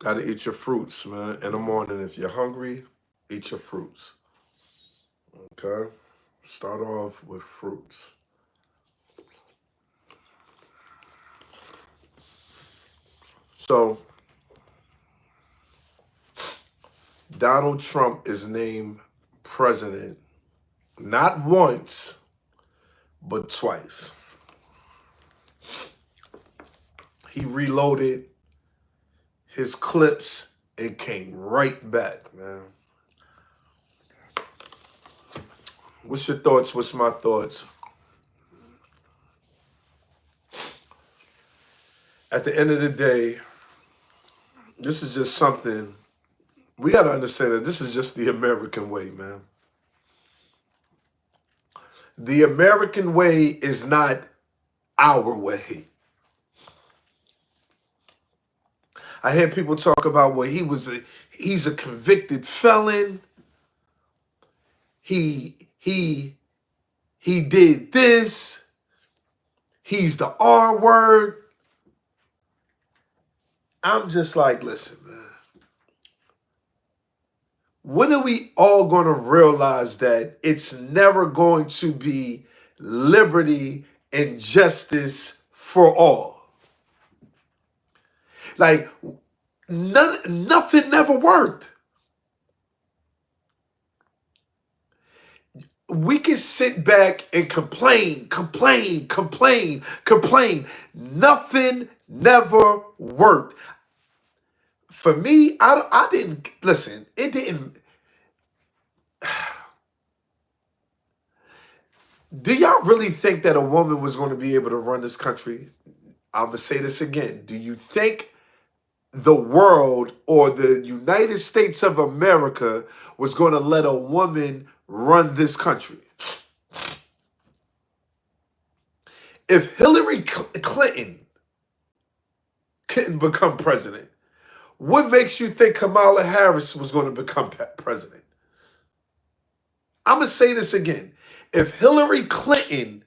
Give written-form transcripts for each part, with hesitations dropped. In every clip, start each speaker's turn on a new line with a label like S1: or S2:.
S1: Gotta eat your fruits, man. In the morning, if you're hungry, eat your fruits. Okay? Start off with fruits. So, Donald Trump is named president not once, but twice. He reloaded his clips and came right back, man. What's your thoughts? What's my thoughts? At the end of the day, this is just something we got to understand that this is just the American way, man. The American way is not our way. I hear people talk about, well, he's a convicted felon. He did this. He's the R word. I'm just like, listen, man. When are we all going to realize that it's never going to be liberty and justice for all? Like, nothing never worked. We can sit back and complain. Nothing never worked. For me, I didn't, listen, it didn't. Do y'all really think that a woman was going to be able to run this country? I'm going to say this again. Do you think the world or the United States of America was going to let a woman run this country? If Hillary Clinton couldn't become president, what makes you think Kamala Harris was going to become president? I'm going to say this again. If Hillary Clinton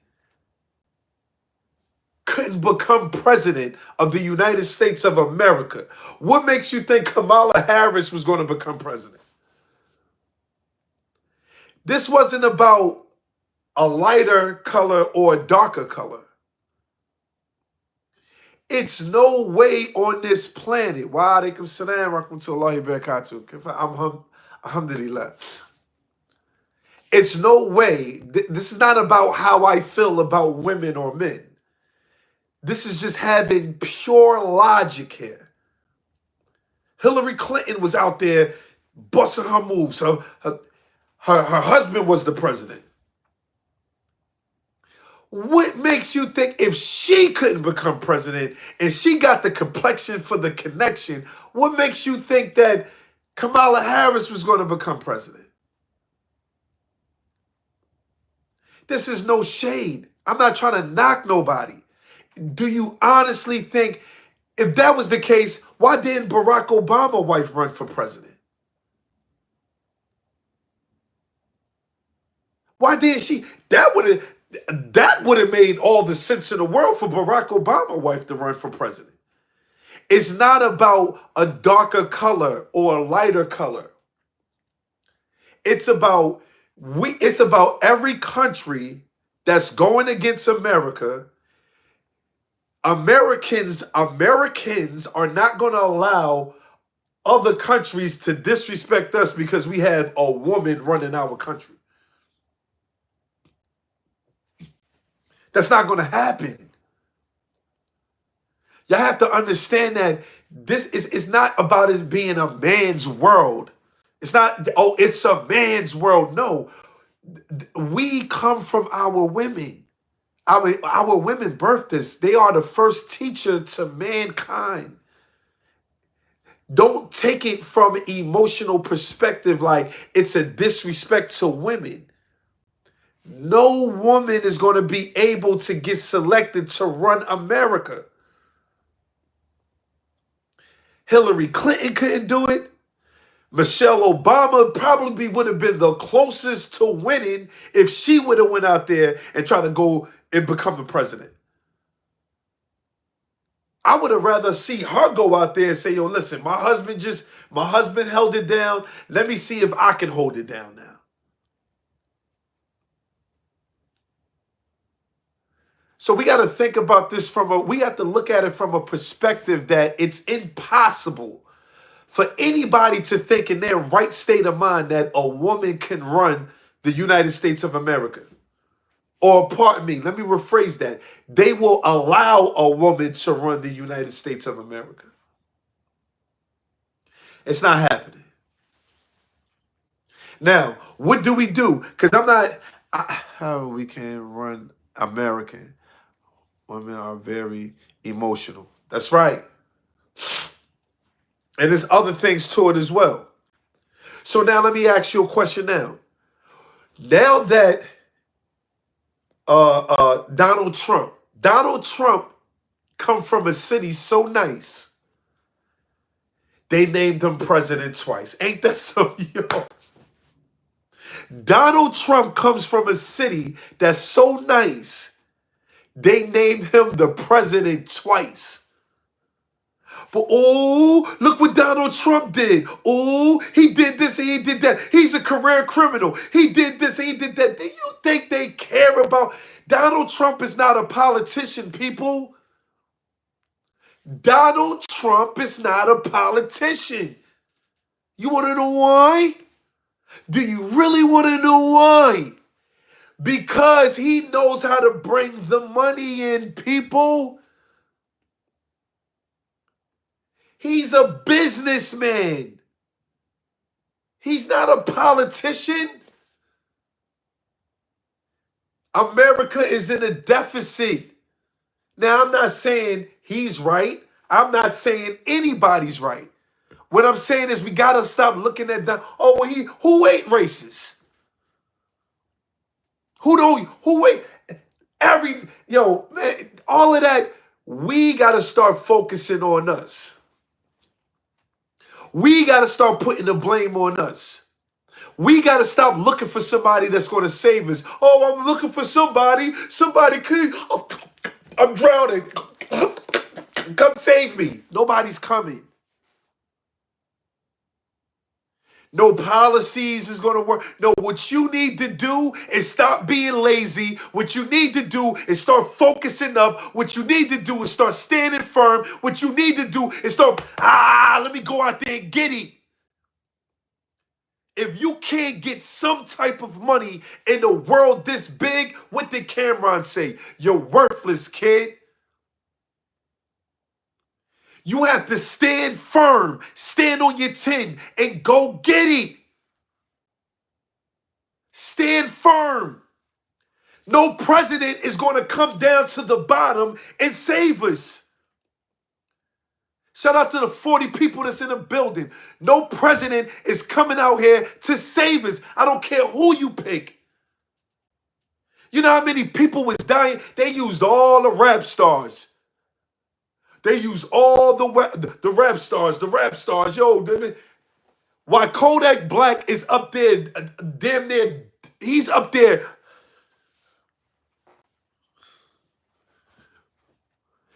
S1: couldn't become president of the United States of America, what makes you think Kamala Harris was going to become president? This wasn't about a lighter color or a darker color. It's no way on this planet. Wa alaikum salam wa rahmatullahi wa barakatuh. Alhamdulillah. It's no way. This is not about how I feel about women or men. This is just having pure logic here. Hillary Clinton was out there busting her moves. Her husband was the president. What makes you think if she couldn't become president and she got the complexion for the connection, what makes you think that Kamala Harris was going to become president? This is no shade. I'm not trying to knock nobody. Do you honestly think if that was the case, why didn't Barack Obama's wife run for president? Why didn't she? That would have made all the sense in the world for Barack Obama's wife to run for president. It's not about a darker color or a lighter color. It's about every country that's going against America. Americans are not going to allow other countries to disrespect us because we have a woman running our country. That's not going to happen. Y'all have to understand that it's not about it being a man's world. It's not, oh, it's a man's world. No. We come from our women. Our women birthed us. They are the first teacher to mankind. Don't take it from an emotional perspective like it's a disrespect to women. No woman is going to be able to get selected to run America. Hillary Clinton couldn't do it. Michelle Obama probably would have been the closest to winning if she would have went out there and tried to go and become the president. I would have rather see her go out there and say, yo, listen, my husband held it down. Let me see if I can hold it down now. So we got to think about this we have to look at it from a perspective that it's impossible for anybody to think in their right state of mind that a woman can run the United States of America. Or pardon me, let me rephrase that. They will allow a woman to run the United States of America. It's not happening. Now, what do we do? Because how we can run American. Women are very emotional. That's right. And there's other things to it as well. So now let me ask you a question now. Now that Donald Trump come from a city so nice, they named him president twice. Ain't that something, yo? Donald Trump comes from a city that's so nice, they named him the president twice. But oh, look what Donald Trump did. Oh, he did this and he did that. He's a career criminal. He did this and he did that. Do you think they care about? Donald Trump is not a politician, people. Donald Trump is not a politician. You want to know why? Do you really want to know why? Because he knows how to bring the money in, people. He's a businessman. He's not a politician. America is in a deficit. Now, I'm not saying he's right. I'm not saying anybody's right. What I'm saying is we got to stop looking at that. Oh, well, who ain't racist? Who ain't? Man, all of that, we got to start focusing on us. We got to start putting the blame on us. We got to stop looking for somebody that's going to save us. Oh, I'm looking for somebody. Somebody could. Oh, I'm drowning. Come save me. Nobody's coming. No policies is going to work. No, what you need to do is stop being lazy. What you need to do is start focusing up. What you need to do is start standing firm. What you need to do is let me go out there and get it. If you can't get some type of money in a world this big, what did Cameron say? You're worthless, kid. You have to stand firm, stand on your 10, and go get it. Stand firm. No president is going to come down to the bottom and save us. Shout out to the 40 people that's in the building. No president is coming out here to save us. I don't care who you pick. You know how many people was dying? They used all the rap stars. They use all the rap stars, yo. Why Kodak Black is up there, damn near, he's up there.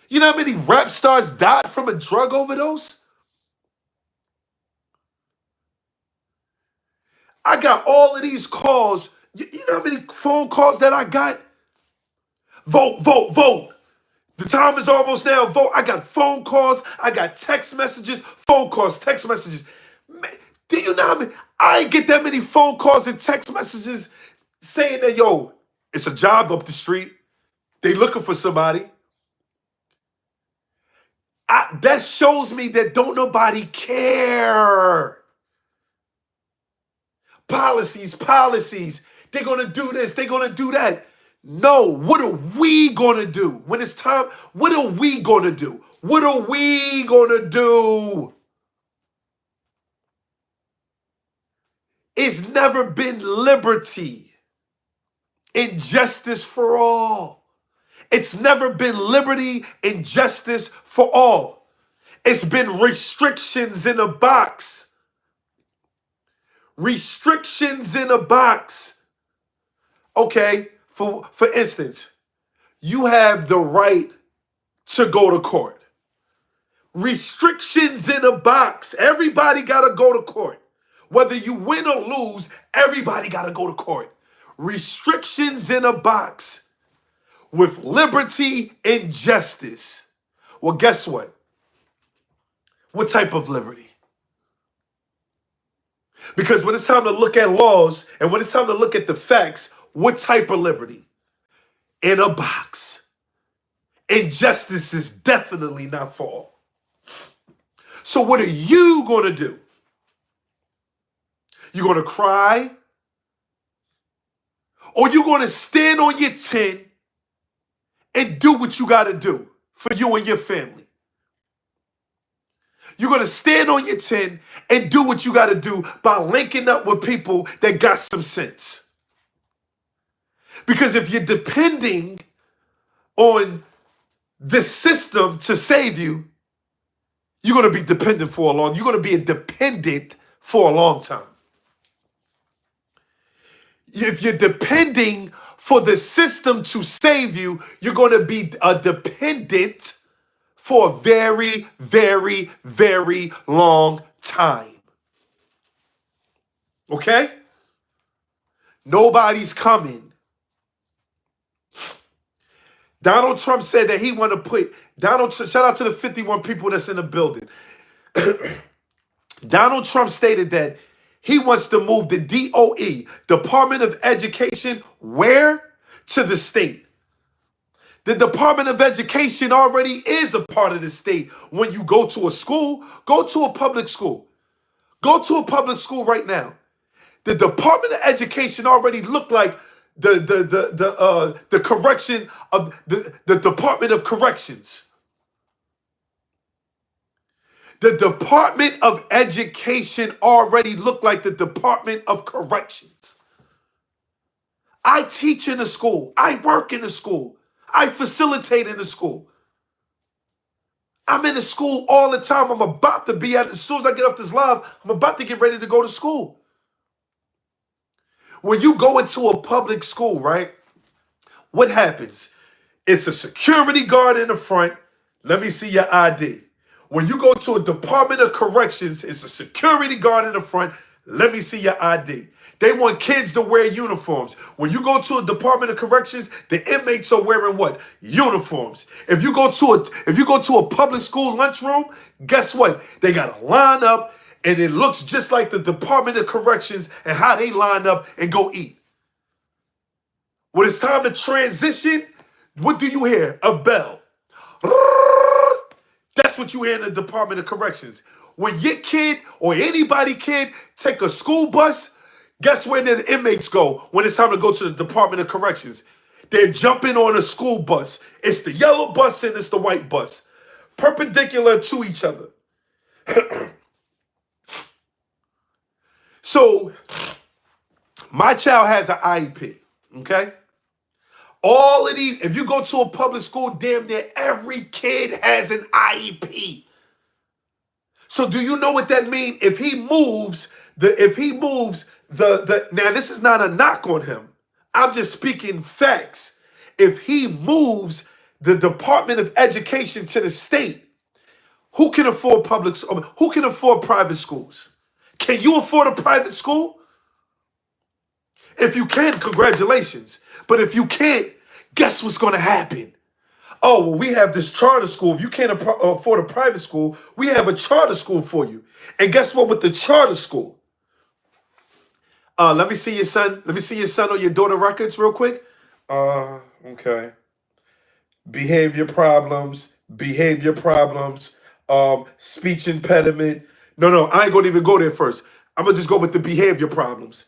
S1: You know how many rap stars died from a drug overdose? I got all of these calls. You know how many phone calls that I got? Vote, vote, vote. The time is almost now. Vote. I got phone calls. I got text messages. Phone calls, text messages. Man, do you know how many? I ain't get that many phone calls and text messages saying that, yo, it's a job up the street. They looking for somebody. That shows me that don't nobody care. Policies. They're going to do this. They're going to do that. No, what are we going to do? When it's time, what are we going to do? What are we going to do? It's never been liberty and justice for all. It's never been liberty and justice for all. It's been restrictions in a box. Restrictions in a box. Okay. For instance, you have the right to go to court. Restrictions in a box. Everybody got to go to court. Whether you win or lose, everybody got to go to court. Restrictions in a box with liberty and justice. Well, guess what? What type of liberty? Because when it's time to look at laws and when it's time to look at the facts, what type of liberty? In a box. Injustice is definitely not for all. So what are you going to do? You going to cry? Or you going to stand on your 10 and do what you got to do for you and your family? You're going to stand on your 10 and do what you got to do by linking up with people that got some sense. Because if you're depending on the system to save you, you're going to be dependent for a long. You're going to be a dependent for a long time. If you're depending for the system to save you, you're going to be a dependent for a very, very, very long time. Okay? Nobody's coming. Donald Trump said that he want to put shout out to the 51 people that's in the building. Donald Trump stated that he wants to move the DOE, Department of Education, where? To the state. The Department of Education already is a part of the state. When you go to a school, go to a public school. Go to a public school right now. The Department of Education already looked like the correction of the Department of Corrections. The Department of Education already looked like the Department of Corrections. I teach in a school. I work in a school. I facilitate in the school. I'm in the school all the time. I'm about to be as soon as I get off this live, I'm about to get ready to go to school. When you go into a public school, right? What happens? It's a security guard in the front. Let me see your ID. When you go to a Department of Corrections, it's a security guard in the front. Let me see your ID. They want kids to wear uniforms. When you go to a Department of Corrections, the inmates are wearing what? Uniforms. If you go to a public school lunchroom, guess what? They got to line up, and it looks just like the Department of Corrections and how they line up and go eat. When it's time to transition, what do you hear? A bell. That's what you hear in the Department of Corrections. When your kid or anybody kid take a school bus, guess where the inmates go when it's time to go to the Department of Corrections? They're jumping on a school bus. It's the yellow bus and it's the white bus, perpendicular to each other. So, my child has an IEP, okay? All of these, if you go to a public school, damn near every kid has an IEP. So do you know what that means? If he moves now this is not a knock on him. I'm just speaking facts. If he moves the Department of Education to the state, who can afford who can afford private schools? Can you afford a private school? If you can, congratulations. But if you can't, guess what's going to happen? Oh, well, we have this charter school. If you can't afford a private school, we have a charter school for you. And guess what with the charter school? Let me see your son. Let me see your son or your daughter records real quick. Okay. Behavior problems, speech impediment. No, I ain't going to even go there first. I'm going to just go with the behavior problems.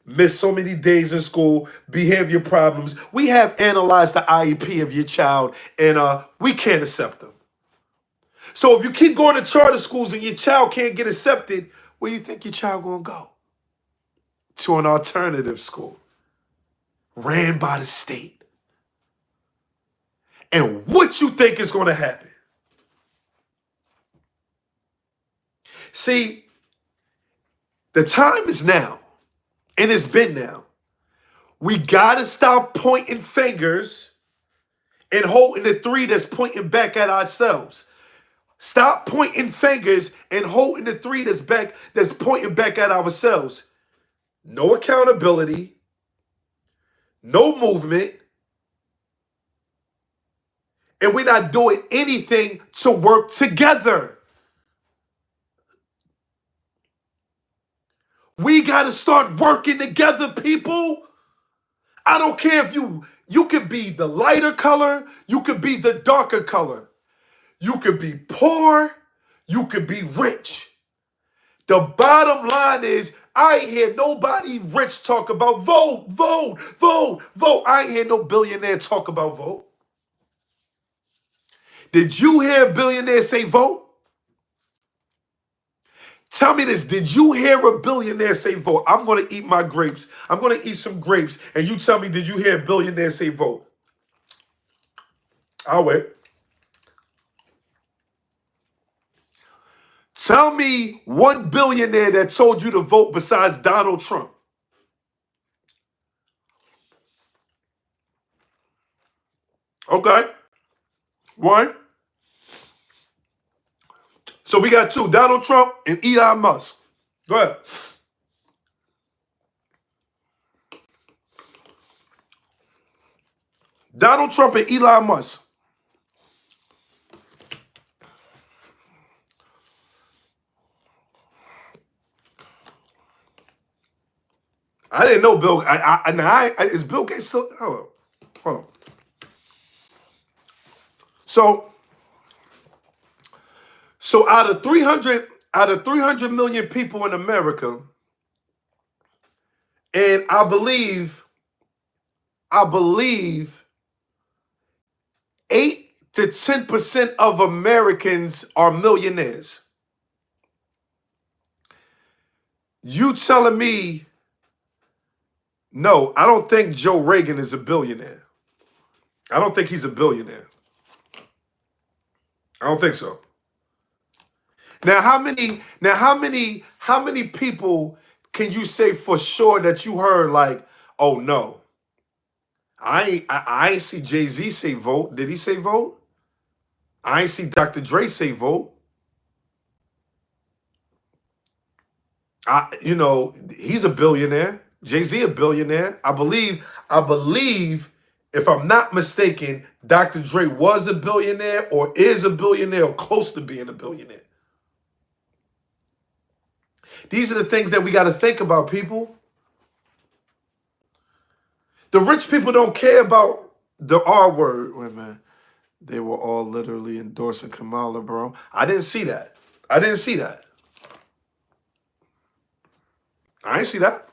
S1: Miss so many days in school, behavior problems. We have analyzed the IEP of your child, and we can't accept them. So if you keep going to charter schools and your child can't get accepted, where do you think your child going to go? To an alternative school ran by the state. And what you think is going to happen? See, the time is now. And it's been now. We got to stop pointing fingers and holding the three that's pointing back at ourselves. Stop pointing fingers and holding the three that's pointing back at ourselves. No accountability, no movement, and we're not doing anything to work together. We got to start working together, people. I don't care if you could be the lighter color, you could be the darker color. You could be poor, you could be rich. The bottom line is, I ain't hear nobody rich talk about vote, vote, vote, vote. I ain't hear no billionaire talk about vote. Did you hear a billionaire say vote? Tell me this. Did you hear a billionaire say vote? I'm going to eat my grapes. I'm going to eat some grapes. And you tell me, did you hear a billionaire say vote? I'll wait. Tell me one billionaire that told you to vote besides Donald Trump. Okay. One. So we got two, Donald Trump and Elon Musk. Go ahead. Donald Trump and Elon Musk. I didn't know Bill. Is Bill Gates still? Hold on. So out of 300 million people in America, and I believe 8 to 10% of Americans are millionaires. You telling me, no, I don't think Joe Reagan is a billionaire. I don't think he's a billionaire. I don't think so. Now, how many people can you say for sure that you heard like, oh no, I ain't see Jay-Z say vote. Did he say vote? I ain't see Dr. Dre say vote. He's a billionaire. Jay-Z a billionaire. I believe, if I'm not mistaken, Dr. Dre was a billionaire or is a billionaire or close to being a billionaire. These are the things that we got to think about, people. The rich people don't care about the R word. Wait a minute. They were all literally endorsing Kamala, bro. I didn't see that. I didn't see that. I ain't see that.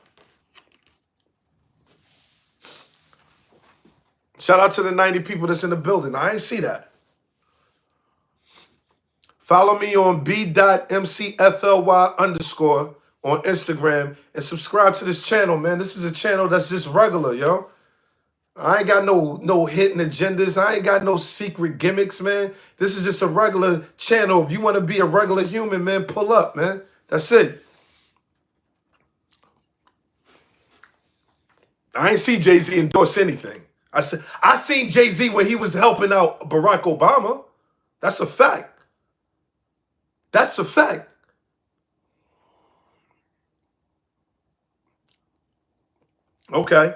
S1: Shout out to the 90 people that's in the building. I ain't see that. Follow me on b.mcfly_ on Instagram and subscribe to this channel, man. This is a channel that's just regular, yo. I ain't got no hidden agendas. I ain't got no secret gimmicks, man. This is just a regular channel. If you want to be a regular human, man, pull up, man. That's it. I ain't see Jay-Z endorse anything. I seen Jay-Z when he was helping out Barack Obama. That's a fact. That's a fact. Okay.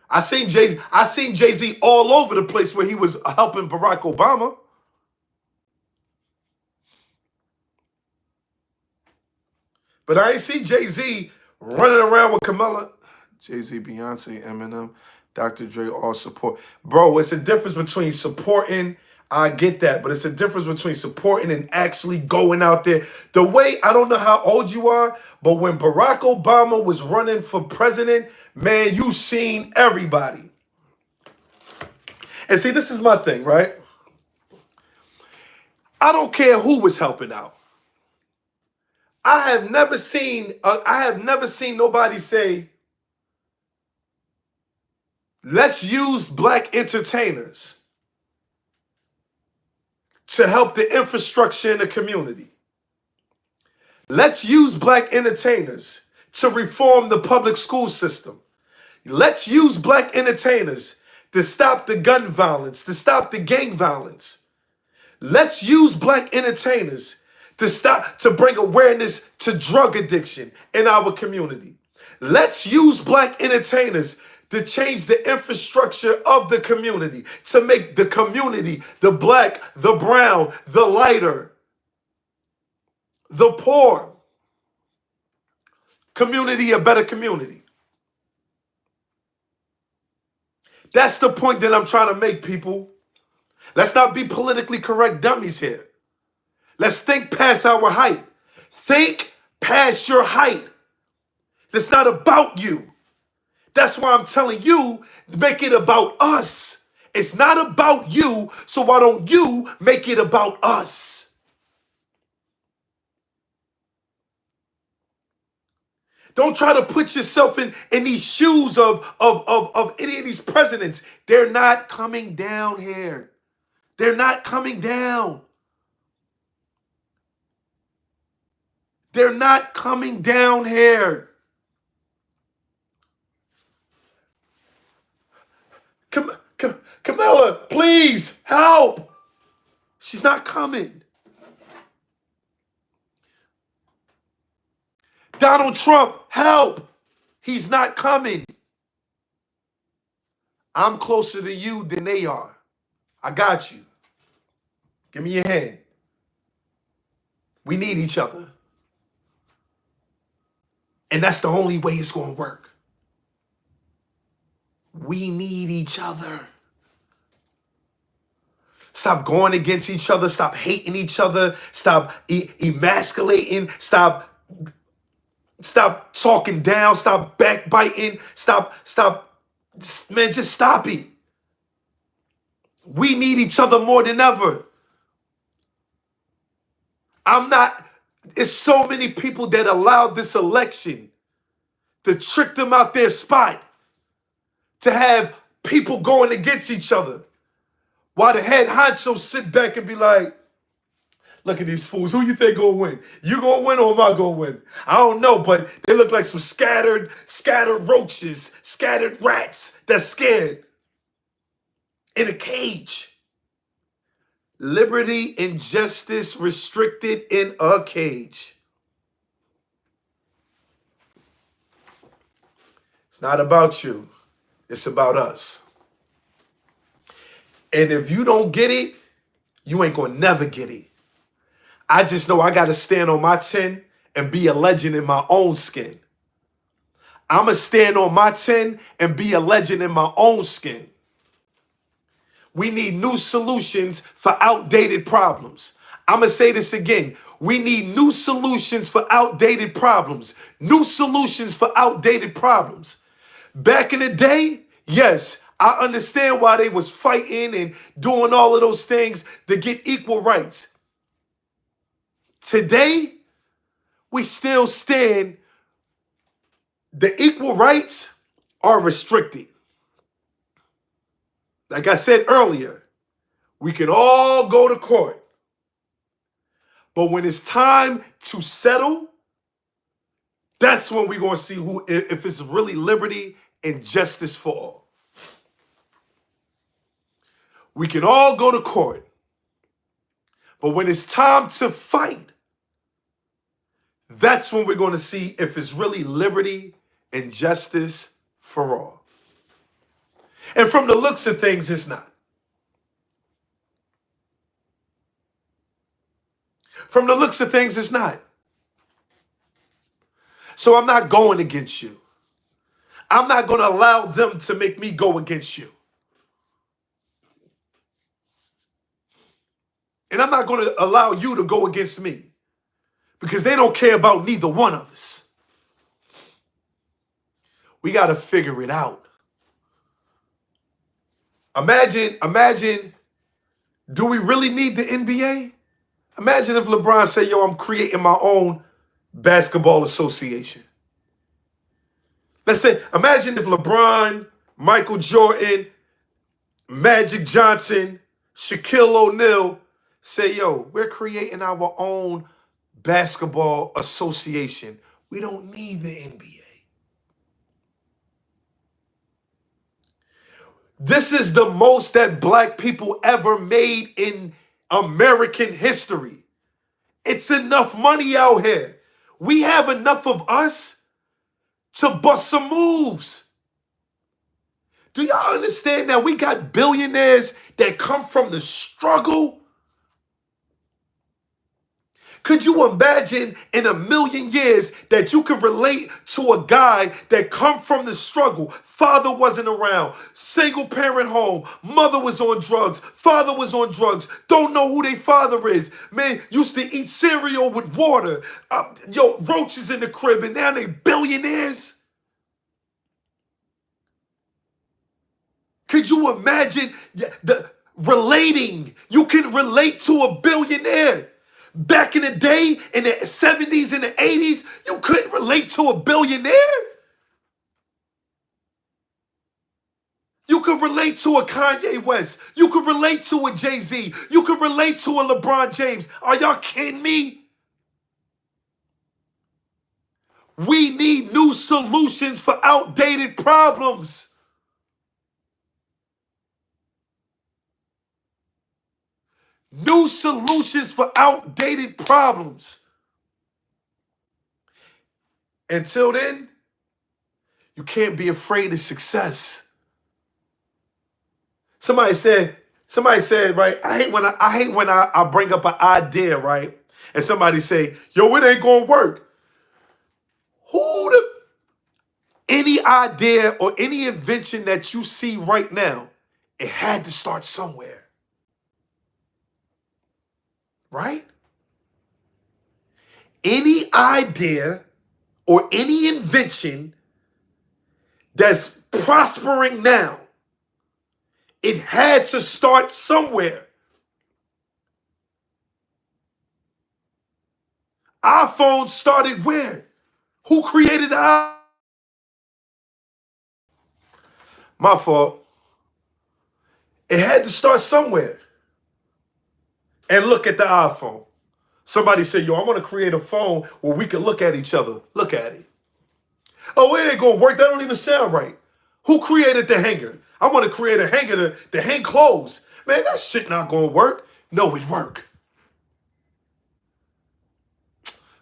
S1: I seen Jay-Z all over the place where he was helping Barack Obama. But I ain't see Jay-Z running around with Kamala. Jay-Z, Beyonce, Eminem, Dr. Dre, all support. Bro, it's a difference between supporting, I get that, but it's a difference between supporting and actually going out there. The way, I don't know how old you are, but when Barack Obama was running for president, man, you seen everybody. And see, this is my thing, right? I don't care who was helping out. I have never seen nobody say, let's use black entertainers to help the infrastructure in the community. Let's use black entertainers to reform the public school system. Let's use black entertainers to stop the gun violence, to stop the gang violence. Let's use black entertainers to bring awareness to drug addiction in our community. Let's use black entertainers to change the infrastructure of the community, to make the community, the black, the brown, the lighter, the poor community, a better community. That's the point that I'm trying to make, people. Let's not be politically correct dummies here. Let's think past our height. Think past your height. It's not about you. That's why I'm telling you, make it about us. It's not about you, so why don't you make it about us? Don't try to put yourself in these shoes of any of these presidents. They're not coming down here. They're not coming down. They're not coming down here. Camilla, please help. She's not coming. Donald Trump, help. He's not coming. I'm closer to you than they are. I got you. Give me your hand. We need each other. And that's the only way it's going to work. We need each other. Stop going against each other. Stop hating each other. Stop emasculating. Stop talking down. Stop backbiting. Stop. Man, just stop it. We need each other more than ever. It's so many people that allowed this election to trick them out their spot, to have people going against each other, while the head honchos sit back and be like, look at these fools. Who you think gonna win? You gonna win or am I gonna win? I don't know, but they look like some scattered roaches, scattered rats that's scared in a cage. Liberty and justice restricted in a cage. It's not about you. It's about us. And if you don't get it, you ain't gonna never get it. I just know I gotta stand on my 10 and be a legend in my own skin. I'ma stand on my 10 and be a legend in my own skin. We need new solutions for outdated problems. I'm going to say this again. We need new solutions for outdated problems. New solutions for outdated problems. Back in the day, yes, I understand why they was fighting and doing all of those things to get equal rights. Today, we still stand. The equal rights are restricted. Like I said earlier, we can all go to court. But when it's time to settle, that's when we're going to see if it's really liberty and justice for all. We can all go to court. But when it's time to fight, that's when we're going to see if it's really liberty and justice for all. And from the looks of things, it's not. From the looks of things, it's not. So I'm not going against you. I'm not going to allow them to make me go against you. And I'm not going to allow you to go against me, because they don't care about neither one of us. We got to figure it out. Imagine, do we really need the NBA? Imagine if LeBron said, yo, I'm creating my own basketball association. Let's say, imagine if LeBron, Michael Jordan, Magic Johnson, Shaquille O'Neal say, yo, we're creating our own basketball association. We don't need the NBA. This is the most that black people ever made in American history. It's enough money out here. We have enough of us to bust some moves. Do y'all understand that we got billionaires that come from the struggle? Could you imagine in a million years that you could relate to a guy that come from the struggle? Father wasn't around, single parent home, mother was on drugs, father was on drugs, don't know who their father is. Man, used to eat cereal with water, roaches in the crib, and now they billionaires? Could you imagine the relating? You can relate to a billionaire. Back in the day, in the 70s and the 80s, you couldn't relate to a billionaire. You could relate to a Kanye West. You could relate to a Jay-Z. You could relate to a LeBron James. Are y'all kidding me? We need new solutions for outdated problems. New solutions for outdated problems. Until then, you can't be afraid of success. Somebody said, right? I hate when I bring up an idea, right? And somebody say, yo, it ain't gonna work. Any idea or any invention that you see right now, it had to start somewhere. Right? Any idea or any invention that's prospering now, it had to start somewhere. iPhone started where? Who created the iPhone? My fault. It had to start somewhere. And look at the iPhone. Somebody said, yo, I want to create a phone where we can look at each other. Look at it. Oh, it ain't going to work. That don't even sound right. Who created the hanger? I want to create a hanger to hang clothes. Man, that shit not going to work. No, it work.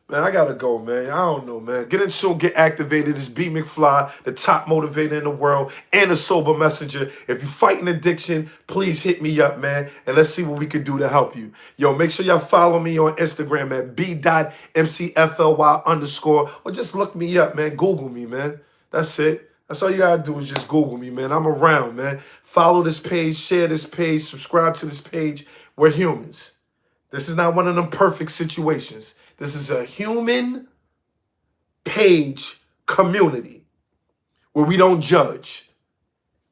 S1: Man, I gotta go, man. I don't know, man. Get in tune, get activated. It's B McFly, the top motivator in the world, and a sober messenger. If you're fighting addiction, please hit me up, man. And let's see what we can do to help you. Yo, make sure y'all follow me on Instagram at b.mcfly_, or just look me up, man. Google me, man. That's it. That's all you gotta do is just Google me, man. I'm around, man. Follow this page, share this page, subscribe to this page. We're humans. This is not one of them perfect situations. This is a human page community where we don't judge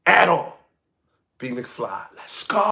S1: at all. B McFly, let's go.